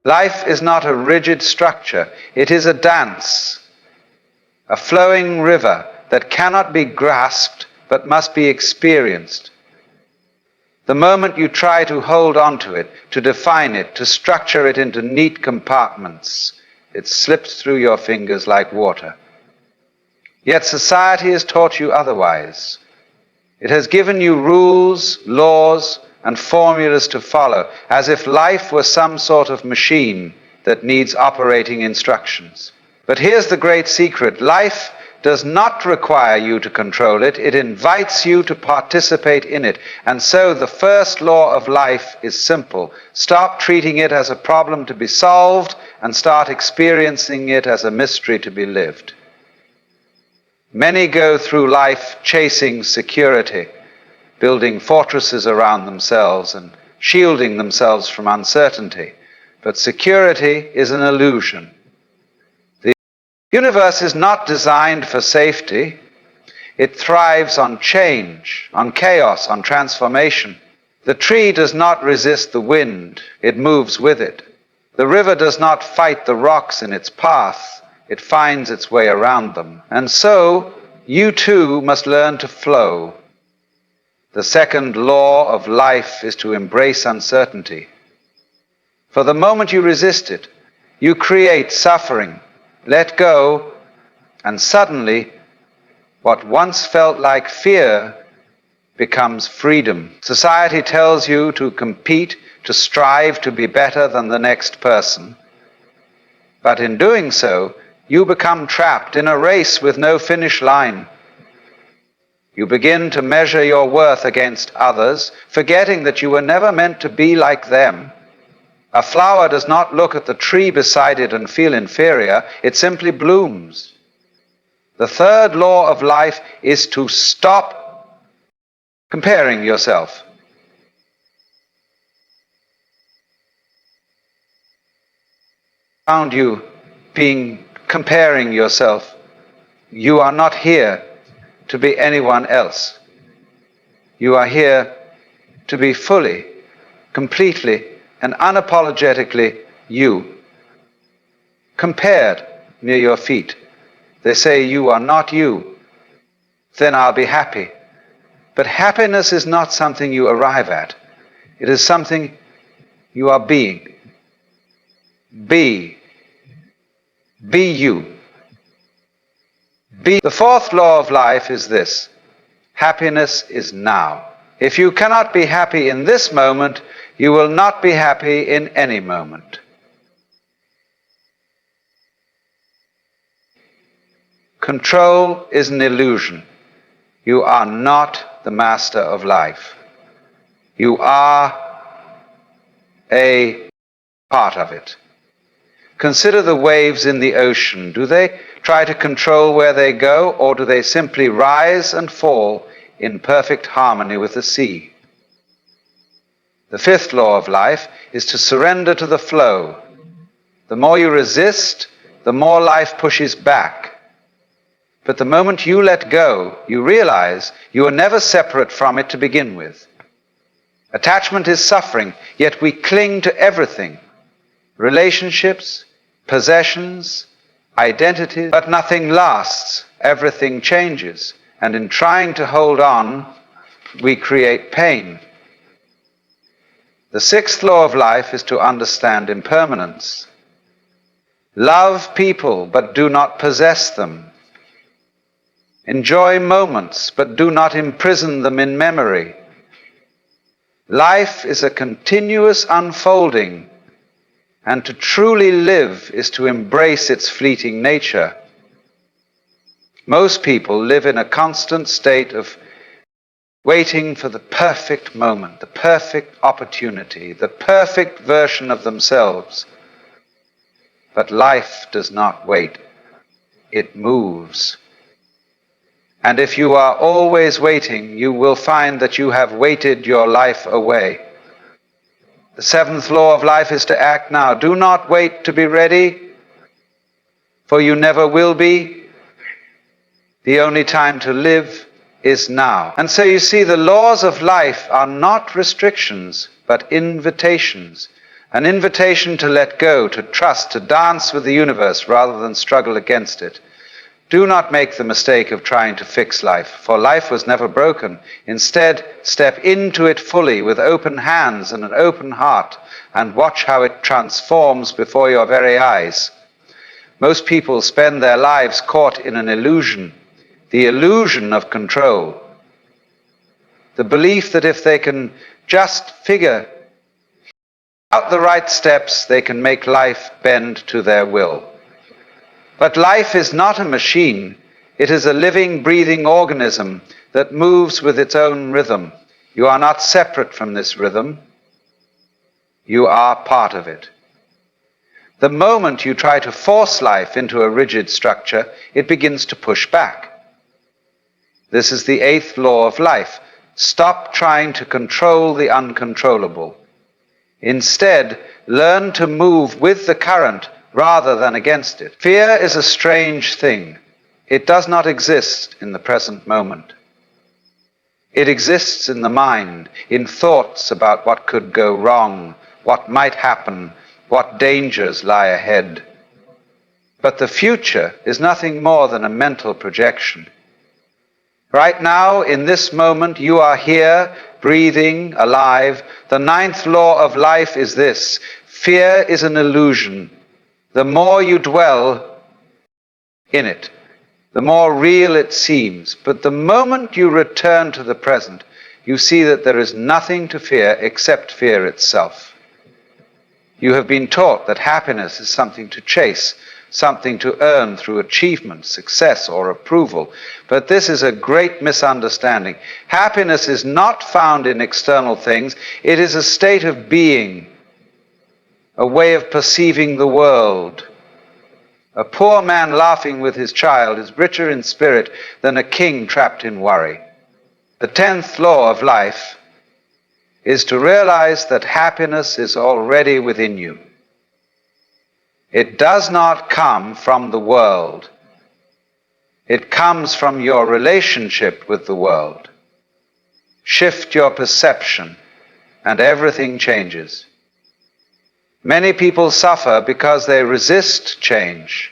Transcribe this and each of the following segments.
Life is not a rigid structure. It is a dance, a flowing river that cannot be grasped but must be experienced. The moment you try to hold on to it, to define it, to structure it into neat compartments, it slips through your fingers like water. Yet society has taught you otherwise. It has given you rules, laws, and formulas to follow, as if life were some sort of machine that needs operating instructions. But here's the great secret. Life does not require you to control it. It invites you to participate in it. And so the first law of life is simple. Stop treating it as a problem to be solved and start experiencing it as a mystery to be lived. Many go through life chasing security, building fortresses around themselves and shielding themselves from uncertainty. But security is an illusion. The universe is not designed for safety. It thrives on change, on chaos, on transformation. The tree does not resist the wind. It moves with it. The river does not fight the rocks in its path. It finds its way around them. And so, you too must learn to flow. The second law of life is to embrace uncertainty. For the moment you resist it, you create suffering. Let go, and suddenly, what once felt like fear becomes freedom. Society tells you to compete, to strive to be better than the next person. But in doing so, you become trapped in a race with no finish line. You begin to measure your worth against others, forgetting that you were never meant to be like them. A flower does not look at the tree beside it and feel inferior. It simply blooms. The third law of life is to stop comparing yourself. Around you comparing yourself, you are not here to be anyone else. You are here to be fully, completely, and unapologetically you. Compared near your feet, they say you are not you. Then I'll be happy. But happiness is not something you arrive at. It is something you are being. Be you. The fourth law of life is this: happiness is now. If you cannot be happy in this moment, you will not be happy in any moment. Control is an illusion. You are not the master of life. You are a part of it. Consider the waves in the ocean. Do they try to control where they go, or do they simply rise and fall in perfect harmony with the sea? The fifth law of life is to surrender to the flow. The more you resist, the more life pushes back. But the moment you let go, you realize you are never separate from it to begin with. Attachment is suffering, yet we cling to everything. Relationships, possessions, identities, but nothing lasts. Everything changes. And in trying to hold on, we create pain. The sixth law of life is to understand impermanence. Love people, but do not possess them. Enjoy moments, but do not imprison them in memory. Life is a continuous unfolding, and to truly live is to embrace its fleeting nature. Most people live in a constant state of waiting for the perfect moment, the perfect opportunity, the perfect version of themselves. But life does not wait. It moves. And if you are always waiting, you will find that you have waited your life away. The seventh law of life is to act now. Do not wait to be ready, for you never will be. The only time to live is now. And so you see, the laws of life are not restrictions, but invitations. an invitation to let go, to trust, to dance with the universe rather than struggle against it. Do not make the mistake of trying to fix life, for life was never broken. Instead, step into it fully with open hands and an open heart, and watch how it transforms before your very eyes. Most people spend their lives caught in an illusion, the illusion of control. The belief that if they can just figure out the right steps, they can make life bend to their will. But life is not a machine. It is a living, breathing organism that moves with its own rhythm. You are not separate from this rhythm. You are part of it. The moment you try to force life into a rigid structure, it begins to push back. This is the 8th law of life. Stop trying to control the uncontrollable. Instead, learn to move with the current rather than against it. Fear is a strange thing. It does not exist in the present moment. It exists in the mind, in thoughts about what could go wrong, what might happen, what dangers lie ahead. But the future is nothing more than a mental projection. Right now, in this moment, you are here, breathing, alive. The 9th law of life is this: fear is an illusion. The more you dwell in it, the more real it seems. But the moment you return to the present, you see that there is nothing to fear except fear itself. You have been taught that happiness is something to chase, something to earn through achievement, success, or approval. But this is a great misunderstanding. Happiness is not found in external things. It is a state of being, a way of perceiving the world. A poor man laughing with his child is richer in spirit than a king trapped in worry. The 10th law of life is to realize that happiness is already within you. It does not come from the world. It comes from your relationship with the world. Shift your perception, and everything changes. Many people suffer because they resist change.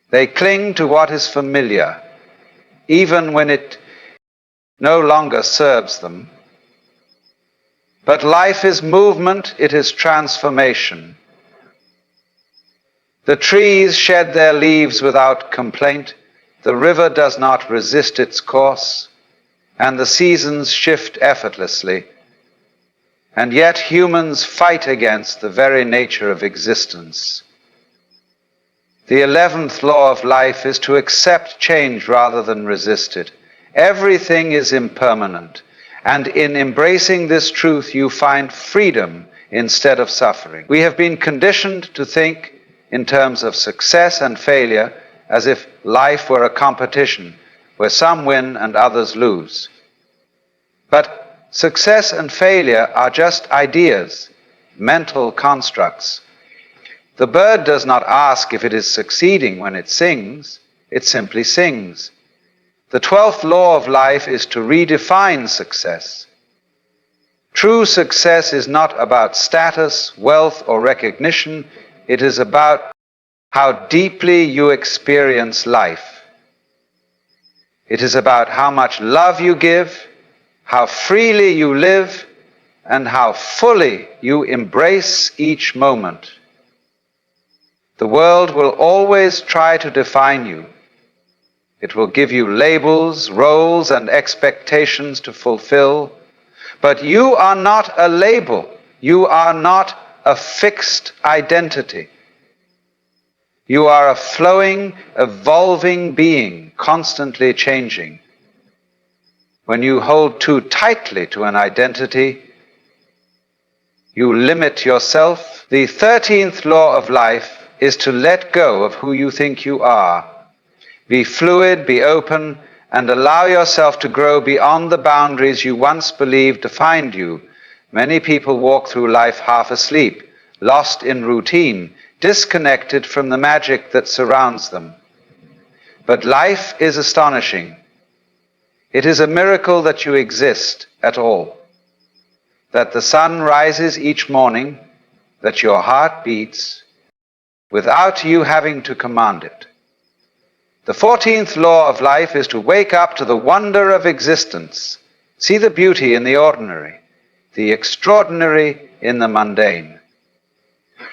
They cling to what is familiar, even when it no longer serves them. But life is movement, it is transformation. The trees shed their leaves without complaint, the river does not resist its course, and the seasons shift effortlessly. And yet humans fight against the very nature of existence. The 11th law of life is to accept change rather than resist it. Everything is impermanent, and in embracing this truth you find freedom instead of suffering. We have been conditioned to think in terms of success and failure as if life were a competition where some win and others lose. But success and failure are just ideas, mental constructs. The bird does not ask if it is succeeding when it sings, it simply sings. The 12th law of life is to redefine success. True success is not about status, wealth, or recognition. It is about how deeply you experience life. It is about how much love you give, how freely you live, and how fully you embrace each moment. The world will always try to define you. It will give you labels, roles, and expectations to fulfill. But you are not a label. You are not a fixed identity. You are a flowing, evolving being, constantly changing. When you hold too tightly to an identity, you limit yourself. The 13th law of life is to let go of who you think you are. Be fluid, be open, and allow yourself to grow beyond the boundaries you once believed defined you. Many people walk through life half asleep, lost in routine, disconnected from the magic that surrounds them. But life is astonishing. It is a miracle that you exist at all. that the sun rises each morning, that your heart beats, without you having to command it. The 14th law of life is to wake up to the wonder of existence, see the beauty in the ordinary, the extraordinary in the mundane.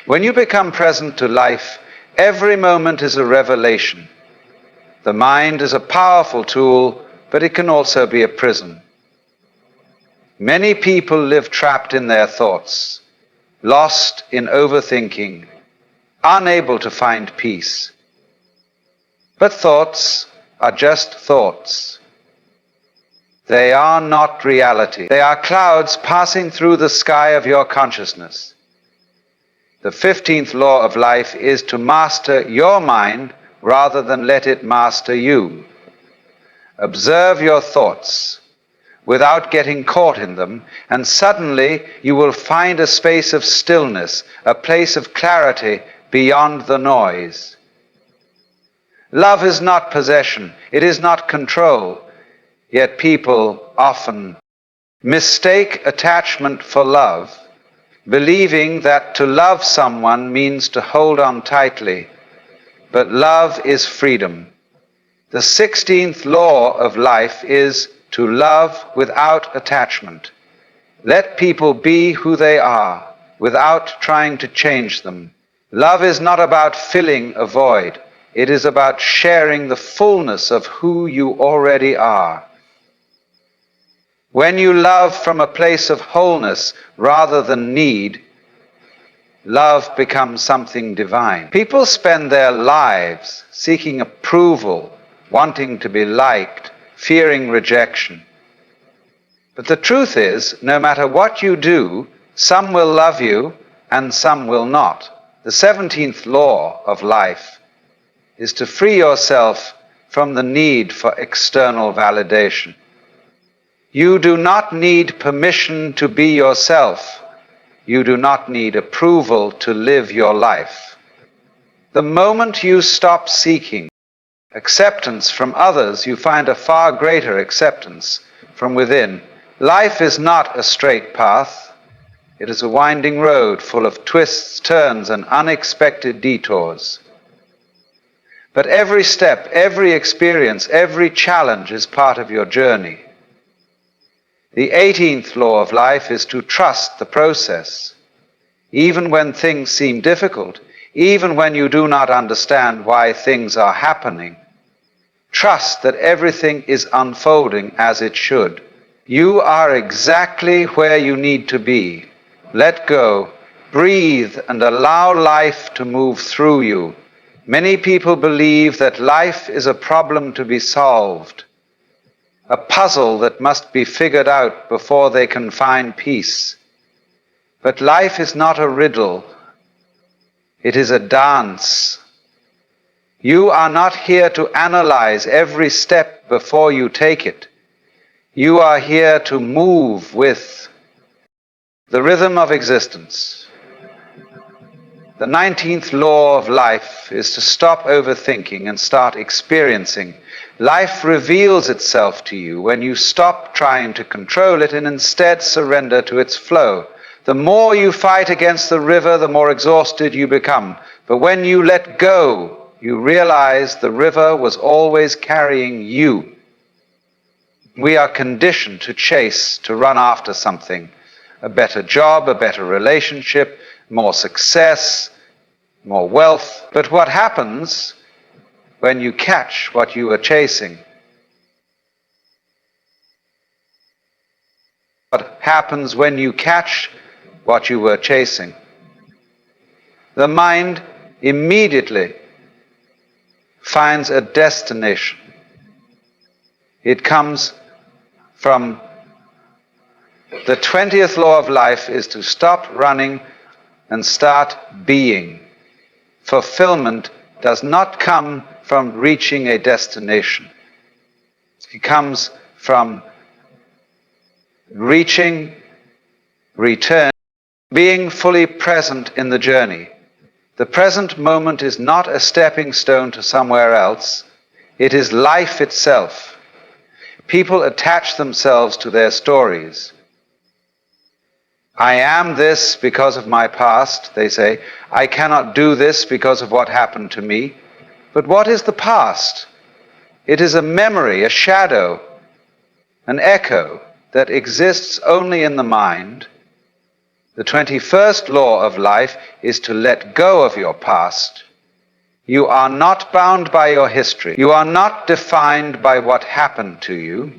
When you become present to life, every moment is a revelation. The mind is a powerful tool, but it can also be a prison. Many people live trapped in their thoughts, lost in overthinking, unable to find peace. But thoughts are just thoughts. They are not reality. They are clouds passing through the sky of your consciousness. The 15th law of life is to master your mind rather than let it master you. Observe your thoughts without getting caught in them, and suddenly you will find a space of stillness, a place of clarity beyond the noise. Love is not possession, it is not control, yet people often mistake attachment for love, believing that to love someone means to hold on tightly. But love is freedom. The 16th law of life is to love without attachment. Let people be who they are without trying to change them. Love is not about filling a void. It is about sharing the fullness of who you already are. When you love from a place of wholeness rather than need, love becomes something divine. People spend their lives seeking approval, wanting to be liked, fearing rejection. But the truth is, no matter what you do, some will love you and some will not. The 17th law of life is to free yourself from the need for external validation. You do not need permission to be yourself. You do not need approval to live your life. The moment you stop seeking acceptance from others, you find a far greater acceptance from within. Life is not a straight path. It is a winding road full of twists, turns, and unexpected detours. But every step, every experience, every challenge is part of your journey. The 18th law of life is to trust the process. Even when things seem difficult, even when you do not understand why things are happening, trust that everything is unfolding as it should. You are exactly where you need to be. Let go, breathe, and allow life to move through you. Many people believe that life is a problem to be solved, a puzzle that must be figured out before they can find peace. But life is not a riddle. It is a dance. You are not here to analyze every step before you take it. You are here to move with the rhythm of existence. The 19th law of life is to stop overthinking and start experiencing. Life reveals itself to you when you stop trying to control it and instead surrender to its flow. The more you fight against the river, the more exhausted you become. But when you let go, you realize the river was always carrying you. We are conditioned to chase, to run after something. A better job, a better relationship, more success, more wealth. But what happens when you catch what you are chasing? What happens when you catch what you were chasing? The mind immediately finds a destination. It comes from the 20th law of life is to stop running and start being. Fulfillment does not come from reaching a destination. It comes from reaching, return, being fully present in the journey. The present moment is not a stepping stone to somewhere else. It is life itself. People attach themselves to their stories. I am this because of my past, they say. I cannot do this because of what happened to me. But what is the past? It is a memory, a shadow, an echo that exists only in the mind. The 21st law of life is to let go of your past. You are not bound by your history. You are not defined by what happened to you.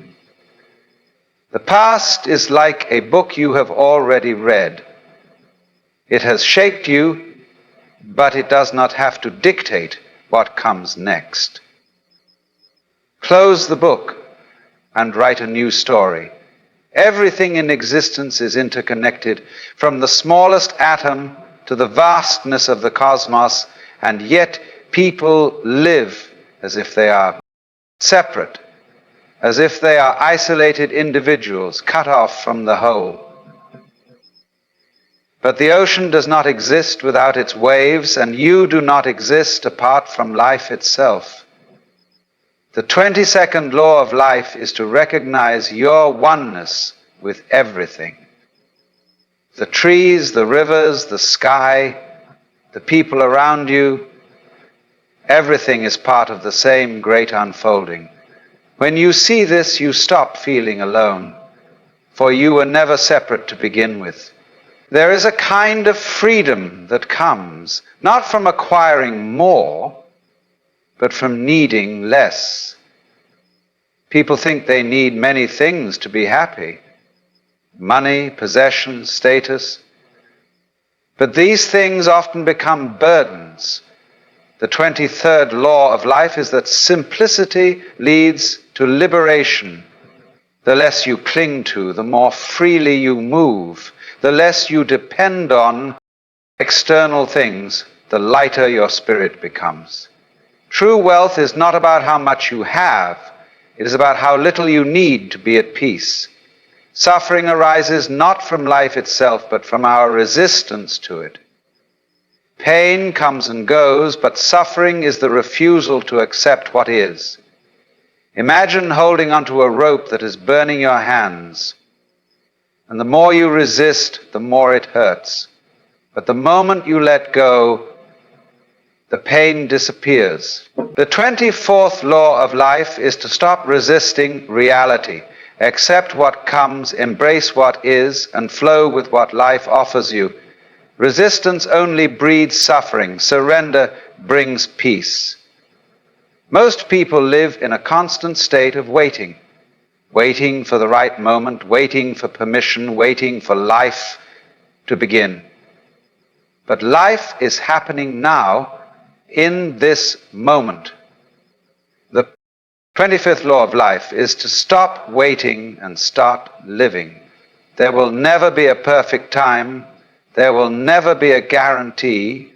The past is like a book you have already read. It has shaped you, but it does not have to dictate what comes next. Close the book and write a new story. Everything in existence is interconnected, from the smallest atom to the vastness of the cosmos, and yet people live as if they are separate, as if they are isolated individuals cut off from the whole. But the ocean does not exist without its waves, and you do not exist apart from life itself. The 22nd law of life is to recognize your oneness with everything. The trees, the rivers, the sky, the people around you, everything is part of the same great unfolding. When you see this, you stop feeling alone, for you were never separate to begin with. There is a kind of freedom that comes, not from acquiring more, but from needing less. People think they need many things to be happy: money, possessions, status. But these things often become burdens. The 23rd law of life is that simplicity leads to liberation. The less you cling to, the more freely you move. The less you depend on external things, the lighter your spirit becomes. True wealth is not about how much you have. It is about how little you need to be at peace. Suffering arises not from life itself, but from our resistance to it. Pain comes and goes, but suffering is the refusal to accept what is. Imagine holding onto a rope that is burning your hands. And the more you resist, the more it hurts. But the moment you let go, the pain disappears. The 24th law of life is to stop resisting reality. Accept what comes, embrace what is, and flow with what life offers you. Resistance only breeds suffering. Surrender brings peace. Most people live in a constant state of waiting. Waiting for the right moment, waiting for permission, waiting for life to begin. But life is happening now, in this moment. The 25th law of life is to stop waiting and start living. There will never be a perfect time. There will never be a guarantee.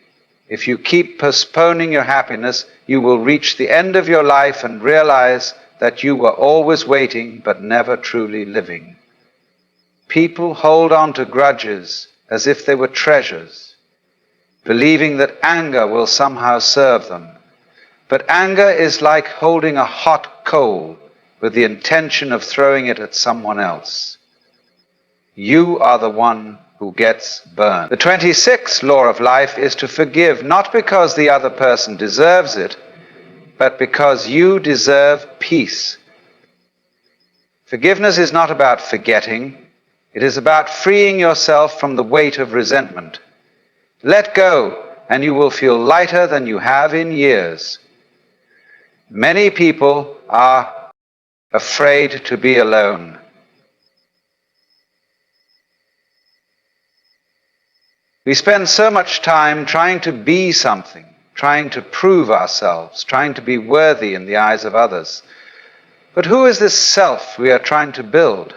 If you keep postponing your happiness, you will reach the end of your life and realize that you were always waiting but never truly living. People hold on to grudges as if they were treasures, believing that anger will somehow serve them. But anger is like holding a hot coal with the intention of throwing it at someone else. You are the one who gets burned. The 26th law of life is to forgive, not because the other person deserves it, but because you deserve peace. Forgiveness is not about forgetting. It is about freeing yourself from the weight of resentment. Let go, and you will feel lighter than you have in years. Many people are afraid to be alone. We spend so much time trying to be something, trying to prove ourselves, trying to be worthy in the eyes of others. But who is this self we are trying to build?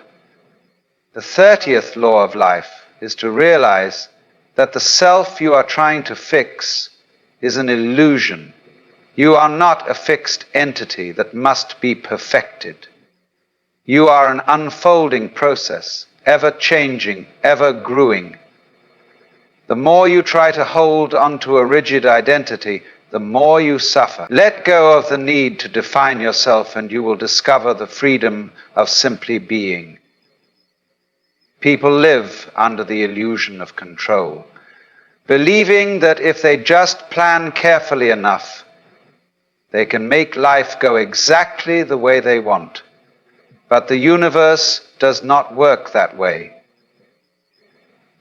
The 30th law of life is to realize that the self you are trying to fix is an illusion. You are not a fixed entity that must be perfected. You are an unfolding process, ever changing, ever growing. The more you try to hold onto a rigid identity, the more you suffer. Let go of the need to define yourself, and you will discover the freedom of simply being. People live under the illusion of control, believing that if they just plan carefully enough, they can make life go exactly the way they want. But the universe does not work that way.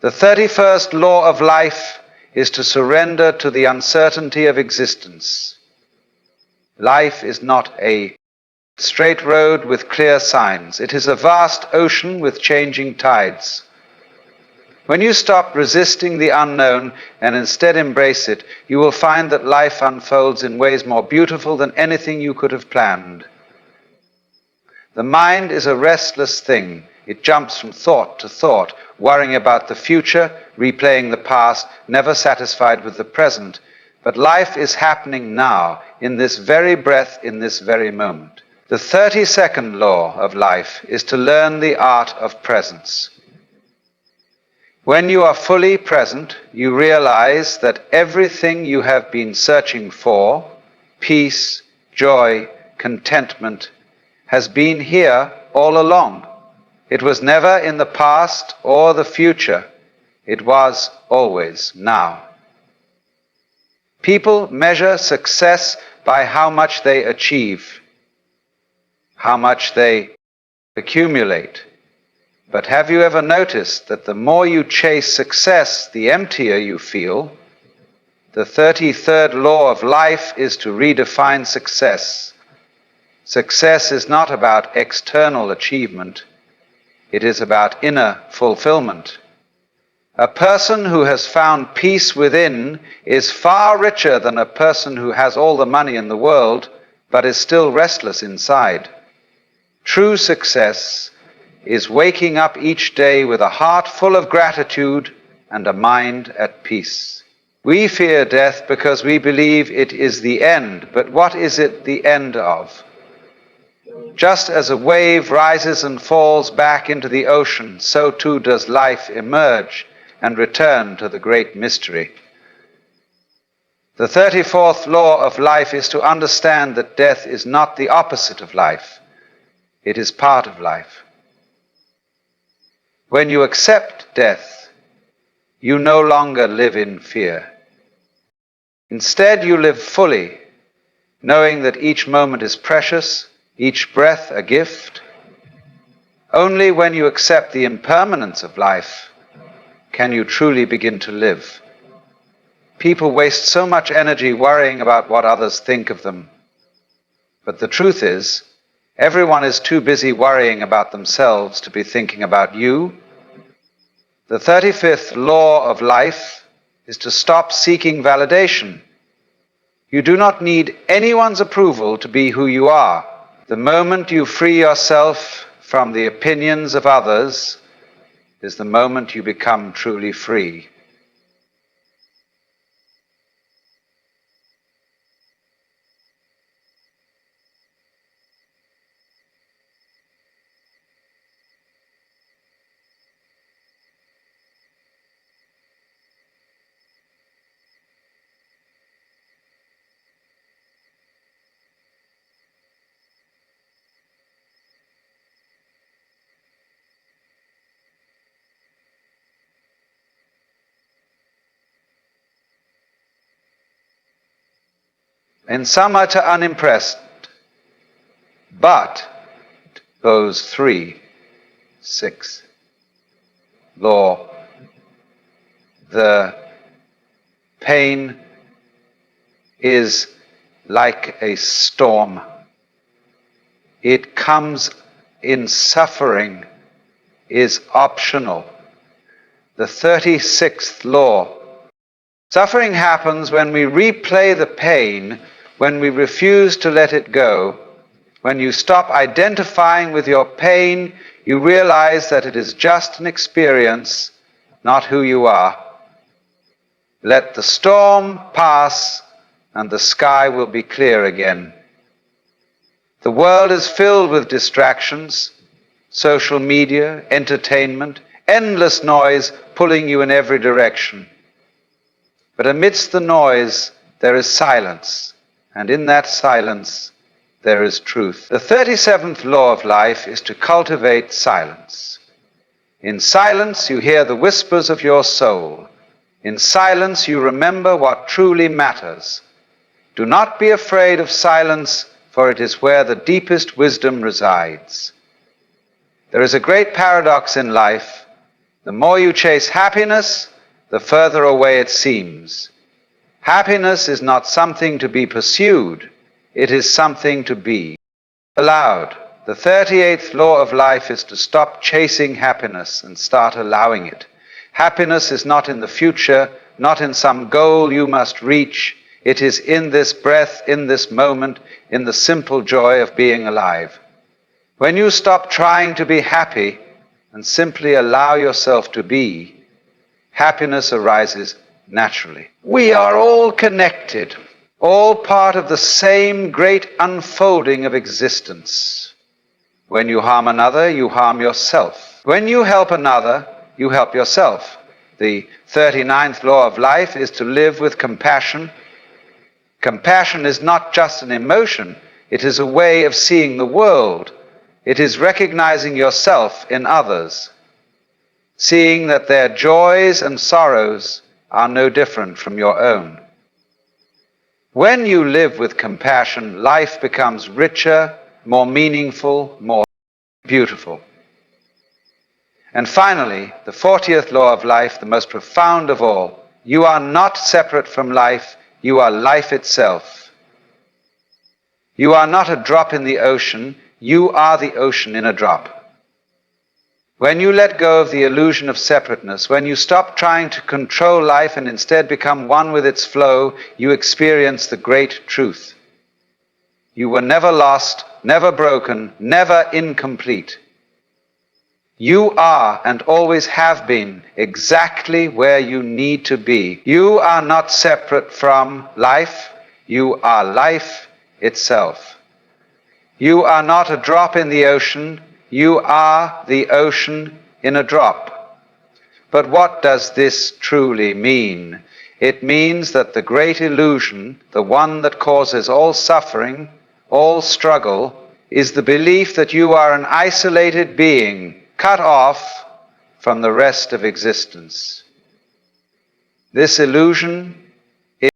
The 31st law of life is to surrender to the uncertainty of existence. Life is not a straight road with clear signs. It is a vast ocean with changing tides. When you stop resisting the unknown and instead embrace it, you will find that life unfolds in ways more beautiful than anything you could have planned. The mind is a restless thing. It jumps from thought to thought, worrying about the future, replaying the past, never satisfied with the present. But life is happening now, in this very breath, in this very moment. The 32nd law of life is to learn the art of presence. When you are fully present, you realize that everything you have been searching for, peace, joy, contentment, has been here all along. It was never in the past or the future. It was always now. People measure success by how much they achieve, how much they accumulate. But have you ever noticed that the more you chase success, the emptier you feel? The 33rd law of life is to redefine success. Success is not about external achievement. It is about inner fulfillment. A person who has found peace within is far richer than a person who has all the money in the world, but is still restless inside. True success is waking up each day with a heart full of gratitude and a mind at peace. We fear death because we believe it is the end, but what is it the end of? Just as a wave rises and falls back into the ocean, so too does life emerge and return to the great mystery. The 34th law of life is to understand that death is not the opposite of life. It is part of life. When you accept death, you no longer live in fear. Instead, you live fully, knowing that each moment is precious, each breath a gift. Only when you accept the impermanence of life can you truly begin to live. People waste so much energy worrying about what others think of them. But the truth is, everyone is too busy worrying about themselves to be thinking about you. The 35th law of life is to stop seeking validation. You do not need anyone's approval to be who you are. The moment you free yourself from the opinions of others is the moment you become truly free. And some are unimpressed, but those 3, 6, law, the pain is like a storm. It comes in suffering, is optional. The 36th law. Suffering happens when we replay the pain, when we refuse to let it go. When you stop identifying with your pain, you realize that it is just an experience, not who you are. Let the storm pass, and the sky will be clear again. The world is filled with distractions, social media, entertainment, endless noise pulling you in every direction. But amidst the noise, there is silence, and in that silence, there is truth. The 37th law of life is to cultivate silence. In silence you hear the whispers of your soul. In silence you remember what truly matters. Do not be afraid of silence, for it is where the deepest wisdom resides. There is a great paradox in life. The more you chase happiness, the further away it seems. Happiness is not something to be pursued, it is something to be. Allowed. The 38th law of life is to stop chasing happiness and start allowing it. Happiness is not in the future, not in some goal you must reach. It is in this breath, in this moment, in the simple joy of being alive. When you stop trying to be happy and simply allow yourself to be, happiness arises naturally. We are all connected, all part of the same great unfolding of existence. When you harm another, you harm yourself. When you help another, you help yourself. The 39th law of life is to live with compassion. Compassion is not just an emotion, it is a way of seeing the world. It is recognizing yourself in others, seeing that their joys and sorrows are no different from your own. When you live with compassion, life becomes richer, more meaningful, more beautiful. And finally, the 40th law of life, the most profound of all, you are not separate from life, you are life itself. You are not a drop in the ocean, you are the ocean in a drop. When you let go of the illusion of separateness, when you stop trying to control life and instead become one with its flow, you experience the great truth. You were never lost, never broken, never incomplete. You are and always have been exactly where you need to be. You are not separate from life. You are life itself. You are not a drop in the ocean. You are the ocean in a drop. But what does this truly mean? It means that the great illusion, the one that causes all suffering, all struggle, is the belief that you are an isolated being, cut off from the rest of existence. This illusion is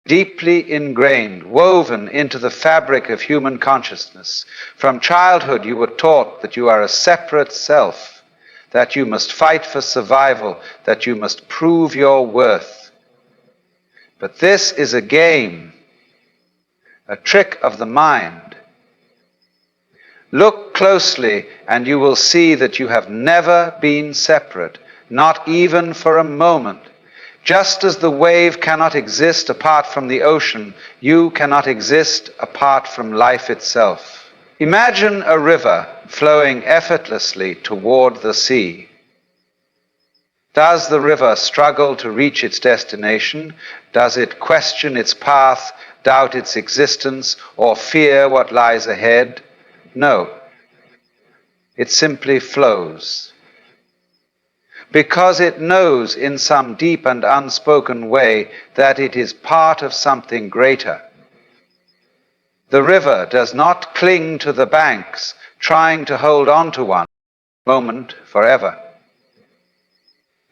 deeply ingrained, woven into the fabric of human consciousness. From childhood you were taught that you are a separate self, that you must fight for survival, that you must prove your worth. But this is a game, a trick of the mind. Look closely and you will see that you have never been separate, not even for a moment. Just as the wave cannot exist apart from the ocean, you cannot exist apart from life itself. Imagine a river flowing effortlessly toward the sea. Does the river struggle to reach its destination? Does it question its path, doubt its existence, or fear what lies ahead? No. It simply flows. Because it knows in some deep and unspoken way that it is part of something greater. The river does not cling to the banks, trying to hold on to one moment forever.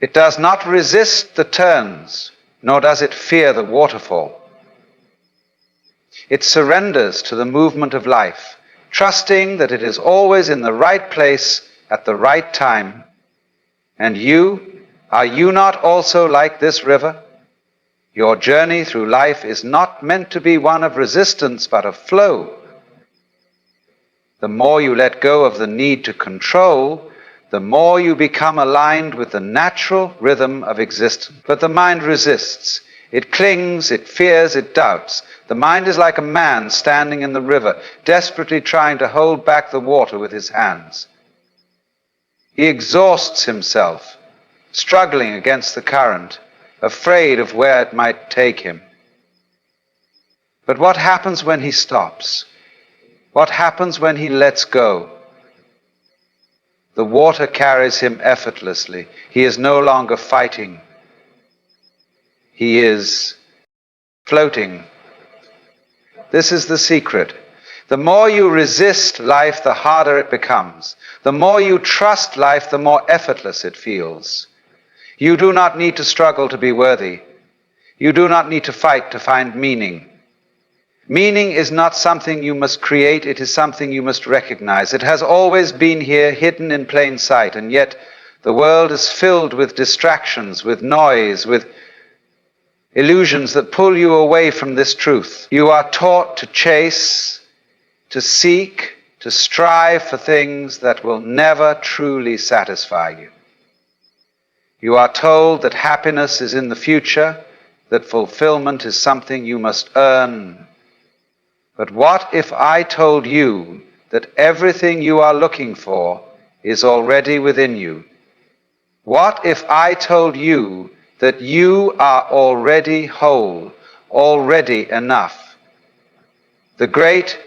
It does not resist the turns, nor does it fear the waterfall. It surrenders to the movement of life, trusting that it is always in the right place at the right time. And you, are you not also like this river? Your journey through life is not meant to be one of resistance, but of flow. The more you let go of the need to control, the more you become aligned with the natural rhythm of existence. But the mind resists. It clings, it fears, it doubts. The mind is like a man standing in the river, desperately trying to hold back the water with his hands. He exhausts himself, struggling against the current, afraid of where it might take him. But what happens when he stops? What happens when he lets go? The water carries him effortlessly. He is no longer fighting. He is floating. This is the secret. The more you resist life, the harder it becomes. The more you trust life, the more effortless it feels. You do not need to struggle to be worthy. You do not need to fight to find meaning. Meaning is not something you must create, it is something you must recognize. It has always been here, hidden in plain sight, and yet the world is filled with distractions, with noise, with illusions that pull you away from this truth. You are taught to chase, to seek, to strive for things that will never truly satisfy you. You are told that happiness is in the future, that fulfillment is something you must earn. But what if I told you that everything you are looking for is already within you? What if I told you that you are already whole, already enough? The great